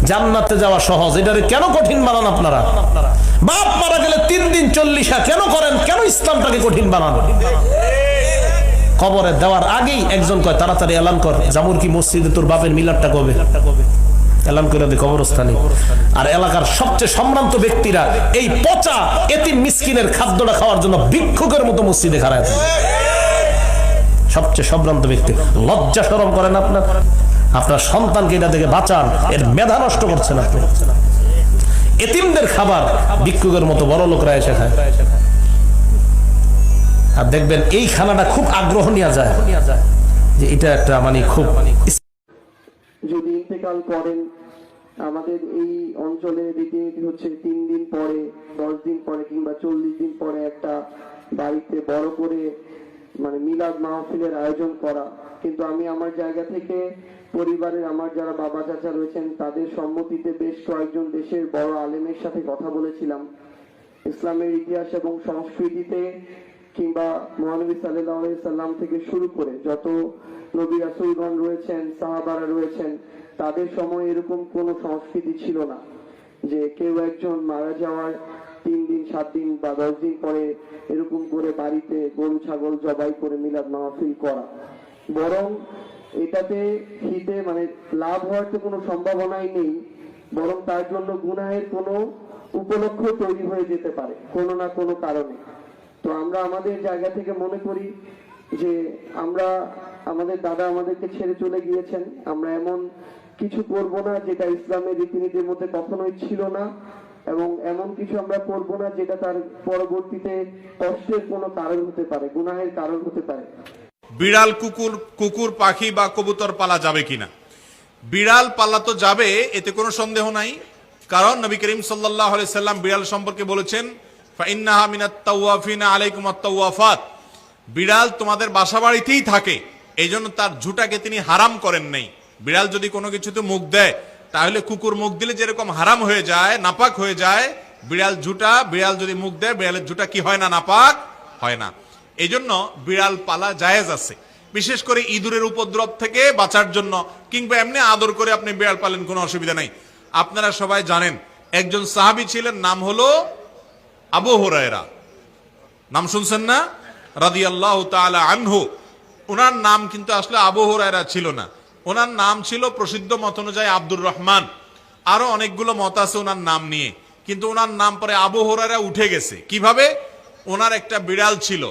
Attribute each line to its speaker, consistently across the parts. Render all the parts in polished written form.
Speaker 1: জান্নাতে যাওয়া সহজ, এটারে কেন কঠিন বানান আপনারা? বাপ মারা গেলে 3 দিন 40 কেন করেন? কেন ইসলামটাকে কঠিন বানান? কবরে দেওয়ার আগেই একজন কয় তাড়াতাড়ি এলান কর, জামুর কি মসজিদে তোর বাপের মিলাদটা কবে? এলান করে দে কবরস্থানে। আর এলাকার সবচেয়ে সম্ভ্রান্ত ব্যক্তিরা এই পচা এতিম মিসকিনের খাদ্যটা খাওয়ার জন্য ভিক্ষুকের মতো মসজিদে খাড়া আছে। সবচেয়ে সম্ভ্রান্ত ব্যক্তি। লজ্জা শরম করেন আপনার? আপনার সন্তানকে এটা থেকে বাঁচান, এর মেধা নষ্ট করছেন আপনি। এতিমদের খাবার ভিক্ষুকের মতো বড় লোকরা এসে খায়। আর দেখবেন এই খানাটা খুব আগ্রহ নিয়ে যায় যে এটা একটা মানে খুব।
Speaker 2: যদি ইন্তেকাল করেন আমাদের এই অঞ্চলে রীতিনীতি হচ্ছে 3 দিন পরে, 10 দিন পরে কিংবা 40 দিন পরে একটা বাড়িতে বড় করে মানে মিলাদ মাহফিলের আয়োজন করা। কিন্তু আমি আমার জায়গা থেকে পরিবারের আমার যারা বাবা চাচা রয়েছেন তাদের সম্মতিতে বেশ কয়েকজন দেশের বড় আলেমের সাথে কথা বলেছিলাম। ইসলামের ইতিহাস এবং সংস্কৃতিতে কিংবা মহানবী সাল্লাল্লাহু আলাইহি সাল্লাম থেকে শুরু করে যত নবী রাসূলগণ রয়েছেন, সাহাবারা রয়েছেন, তাদের সময় এরকম কোনো সংস্কৃতি ছিল না যে কেউ একজন মারা যাওয়ার 3 দিন 7 দিন বা 10 দিন পরে এরকম করে বাড়িতে গরু ছাগল জবাই করে মিলাদ মাহফিল করা। বরং এটাতে হিতে মানে লাভ হওয়ার তো কোনো সম্ভাবনাই নেই, বরং তার জন্য গুনাহের কোনো উপলক্ষ তৈরি হয়ে যেতে পারে কোনো না কোনো কারণে। তো আমরা আমাদের জায়গা থেকে মনে করি যে আমরা আমাদের দাদা আমাদেরকে ছেড়ে চলে গিয়েছেন, আমরা এমন কিছু করব না যেটা ইসলামের রীতিনীতির মধ্যে কখনোই ছিল না, এবং এমন কিছু আমরা করব না যেটা তার পরবর্তীতে কষ্টের কোনো কারণ হতে পারে, গুনাহের কারণ হতে পারে।
Speaker 3: বিড়াল, কুকুর, পাখি বা কবুতর পালা যাবে কিনা? বিড়াল পালা তো যাবে, এতে কোনো সন্দেহ নাই। কারণ নবী করিম সাল্লাল্লাহু আলাইহি সাল্লাম বিড়াল সম্পর্কে বলেছেন, ফাইন্নাহা মিনাত তাওয়াফিনা আলাইকুমাত তাওয়াফাত। বিড়াল তোমাদের বাসা বাড়িতেই থাকে, এই জন্য তার ঝুঁটাকে তিনি হারাম করেন নাই। বিড়াল যদি কোনো কিছুতে মুখ দেয় তাহলে কুকুর মুখ দিলে যেরকম হারাম হয়ে যায়, নাপাক হয়ে যায়, বিড়াল যদি মুখ দেয় বিড়ালের ঝুঁটা কি হয় না? নাপাক হয় না। এই জন্য বিড়াল পালা জায়েজ আছে, বিশেষ করে ইঁদুরের উপদ্রব থেকে বাঁচার জন্য, কিংবা এমনি আদর করে আপনি বিড়াল পালেন, কোনো অসুবিধা নাই। আপনারা সবাই জানেন একজন সাহাবী ছিলেন, নাম হলো আবু হুরায়রা। নাম শুনছেন না? রাদিয়াল্লাহু তাআলা আনহু। ওনার নাম কিন্তু আসলে আবু হুরায়রা ছিল না, ওনার নাম ছিল প্রসিদ্ধ মত অনুযায়ী আব্দুর রহমান। আরো অনেকগুলো মত আছে ওনার নাম নিয়ে, কিন্তু ওনার নাম পরে আবু হুরায়রা উঠে গেছে। কিভাবে? ওনার একটা বিড়াল ছিল,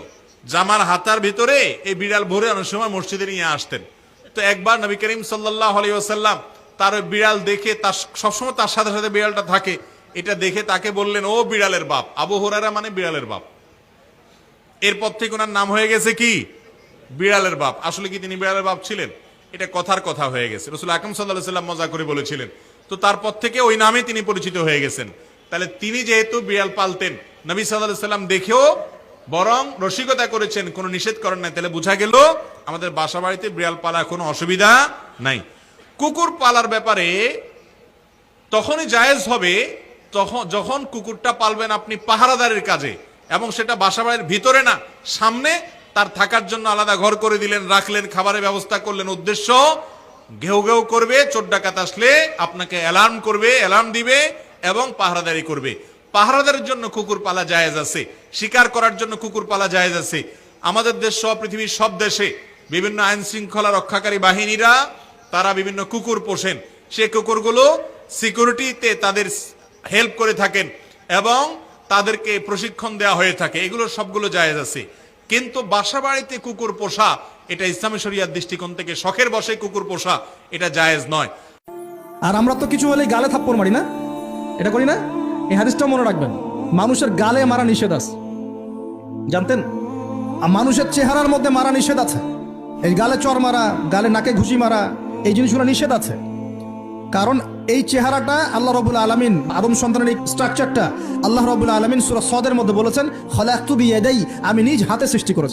Speaker 3: জামার হাতার ভিতরে এই বিড়াল ভরে অনেক সময় মসজিদে নিয়ে আসতেন। তো একবার নবী করিম সাল্লাল্লাহু আলাইহি ওয়াসাল্লাম তার ওই বিড়াল দেখে, তার সবসময় তার সাথে সাথে বিড়ালটা থাকে, এটা দেখে তাকে বললেন, ও বিড়ালের বাপ। আবু হুরায়রা মানে বিড়ালের বাপ। এরপর থেকে ওনার নাম হয়ে গেছে কি? বিড়ালের বাপ। আসলে কি তিনি বিড়ালের বাপ ছিলেন? এটা কথার কথা হয়ে গেছে, রাসূল আকরাম সাল্লাল্লাহু আলাইহি ওয়াসাল্লাম মজা করে বলেছিলেন। তো তারপর থেকে ওই নামে তিনি পরিচিত হয়ে গেছেন। তাহলে তিনি যেহেতু বিড়াল পালতেন, নবী সাল্লাল্লাহু আলাইহি ওয়াসাল্লাম দেখেও বরং রসিকতা করেছেন, কোনো নিষেধ করেন নাই। তাহলে বোঝা গেল আমাদের বাসা বাড়িতে বিড়াল পালা কোনো অসুবিধা নাই। কুকুর পালার ব্যাপারে তখনই জায়েজ হবে যখন কুকুরটা পালবেন আপনি পাহারাদারের কাজে, এবং সেটা বাসা বাড়ির ভিতরে না, সামনে তার থাকার জন্য আলাদা ঘর করে দিলেন, রাখলেন, খাবারের ব্যবস্থা করলেন। উদ্দেশ্য ঘেউ ঘেউ করবে, চোর ডাকাত আসলে আপনাকে অ্যালার্ম দিবে এবং পাহারাদারি করবে। পাহারাদারের জন্য কুকুর পালা জায়েজ আছে, শিকার করার জন্য কুকুর পালা জায়েজ আছে। আমাদের দেশ সহ পৃথিবীর সব দেশে বিভিন্ন আইন শৃঙ্খলা রক্ষাকারী বাহিনীরা তারা বিভিন্ন কুকুর পোষেন। সে কুকুরগুলো সিকিউরিটিতে তাদের হেল্প করে থাকেন এবং তাদেরকে প্রশিক্ষণ দেওয়া হয়ে থাকে। এগুলো সবগুলো জায়েজ আছে। কিন্তু বাসা বাড়িতে কুকুর পোষা, এটা ইসলামী শরিয়ার দৃষ্টিকোণ থেকে শখের বশে কুকুর পোষা, এটা জায়েজ নয়।
Speaker 4: আর আমরা তো কিছু হলেই গালে থাপ্পড় মারি না, এটা করি না? এই হাদিসটা মনে রাখবেন, মানুষের গালে মারা নিষেধ আছে, জানতেন? আর মানুষের চেহারার মধ্যে মারা নিষেধ আছে। এই গালে চর মারা, গালে নাকে ঘুষি মারা, এই জিনিসগুলো নিষেধ আছে। কারণ এই চেহারাটা আল্লাহ রাব্বুল আলামিন, আদম সন্তানের এই স্ট্রাকচারটা আল্লাহ রাব্বুল আলামিন সূরা সদের মধ্যে বলেছেন, খলাকতু বিয়াদাই, আমি নিজ হাতে সৃষ্টি করেছি।